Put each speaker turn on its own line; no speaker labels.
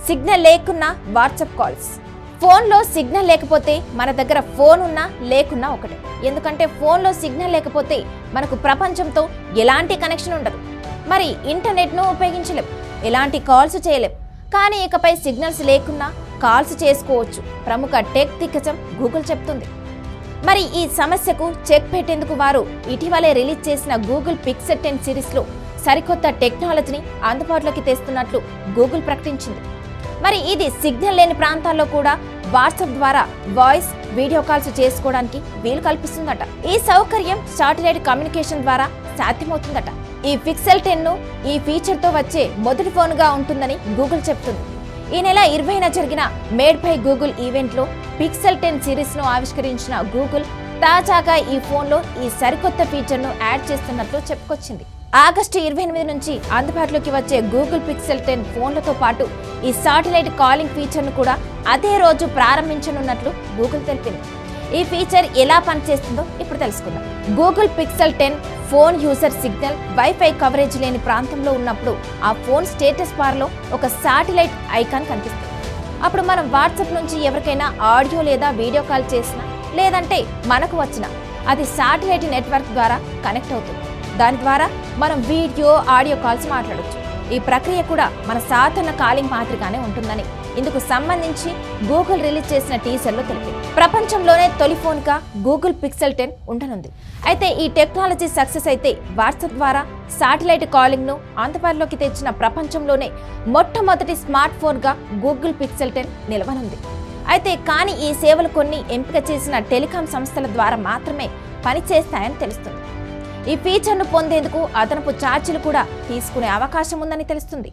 Signal లేకున్నా WhatsApp calls. ఫోన్లో signal లేకపోతే మన దగ్గర ఫోన్ ఉన్నా లేకున్నా ఒకటే. ఎందుకంటే ఫోన్లో సిగ్నల్ లేకపోతే మనకు ప్రపంచంతో ఎలాంటి కనెక్షన్ ఉండదు. మరి ఇంటర్నెట్ను ఉపయోగించలేం, ఎలాంటి కాల్స్ చేయలేం. కానీ ఇకపై సిగ్నల్స్ లేకున్నా కాల్స్ చేసుకోవచ్చు, ప్రముఖ టెక్ దిగ్గజం గూగుల్ చెప్తుంది. మరి ఈ సమస్యకు చెక్ పెట్టేందుకు వారు ఇటీవలే రిలీజ్ చేసిన గూగుల్ పిక్సెల్ 10 సిరీస్లో సరికొత్త టెక్నాలజీని అందుబాటులోకి తెస్తున్నట్లు గూగుల్ ప్రకటించింది. మరి ఇది సిగ్నల్ లేని ప్రాంతాల్లో కూడా వాట్సాప్ ద్వారా వాయిస్, వీడియో కాల్స్ చేసుకోవడానికి వీలు కల్పిస్తుందట. ఈ సౌకర్యం శాటిలైట్ కమ్యూనికేషన్ ద్వారా సాధ్యమవుతుందట. ఈ పిక్సెల్ 10ను ఈ ఫీచర్తో వచ్చే మొదటి ఫోన్గా ఉంటుందని గూగుల్ చెప్తుంది. ఈ నెల 20న జరిగిన మేడ్ బై గూగుల్ ఈవెంట్లో పిక్సెల్ 10 సిరీస్ను ఆవిష్కరించిన గూగుల్ తాజాగా ఈ ఫోన్లో ఈ సరికొత్త ఫీచర్ను యాడ్ చేస్తున్నట్లు చెప్పుకొచ్చింది. ఆగస్టు 28 నుంచి అందుబాటులోకి వచ్చే గూగుల్ పిక్సెల్ 10 ఫోన్లతో పాటు ఈ శాటిలైట్ కాలింగ్ ఫీచర్ను కూడా అదే రోజు ప్రారంభించనున్నట్లు గూగుల్ తెలిపింది. ఈ ఫీచర్ ఎలా పనిచేస్తుందో ఇప్పుడు తెలుసుకుందాం. Google pixel 10 phone user signal, wifi coverage లేని ప్రాంతంలో ఉన్నప్పుడు ఆ ఫోన్ స్టేటస్ బార్లో ఒక శాటిలైట్ ఐకాన్ కనిపిస్తుంది. అప్పుడు మనం వాట్సాప్ నుంచి ఎవరికైనా ఆడియో లేదా వీడియో కాల్ చేసినా, లేదంటే మనకు వచ్చినా అది శాటిలైట్ నెట్వర్క్ ద్వారా కనెక్ట్ అవుతుంది. దాని ద్వారా మనం వీడియో, ఆడియో కాల్స్ మాట్లాడొచ్చు. ఈ ప్రక్రియ కూడా మన సాధారణ కాలింగ్ మాదిరిగానే ఉంటుందని ఇందుకు సంబంధించి గూగుల్ రిలీజ్ చేసిన టీజర్లో తెలిపింది. ప్రపంచంలోనే తొలి ఫోన్గా గూగుల్ పిక్సెల్ 10 ఉండనుంది. అయితే ఈ టెక్నాలజీ సక్సెస్ అయితే వాట్సాప్ ద్వారా శాటిలైట్ కాలింగ్ను అందుబాటులోకి తెచ్చిన ప్రపంచంలోనే మొట్టమొదటి స్మార్ట్ ఫోన్గా గూగుల్ పిక్సెల్ 10 నిలవనుంది. అయితే కానీ ఈ సేవలు కొన్ని ఎంపిక చేసిన టెలికాం సంస్థల ద్వారా మాత్రమే పనిచేస్తాయని తెలుస్తుంది. ఈ ఫీచర్ను పొందేందుకు అదనపు ఛార్జీలు కూడా తీసుకునే అవకాశం ఉందని తెలుస్తుంది.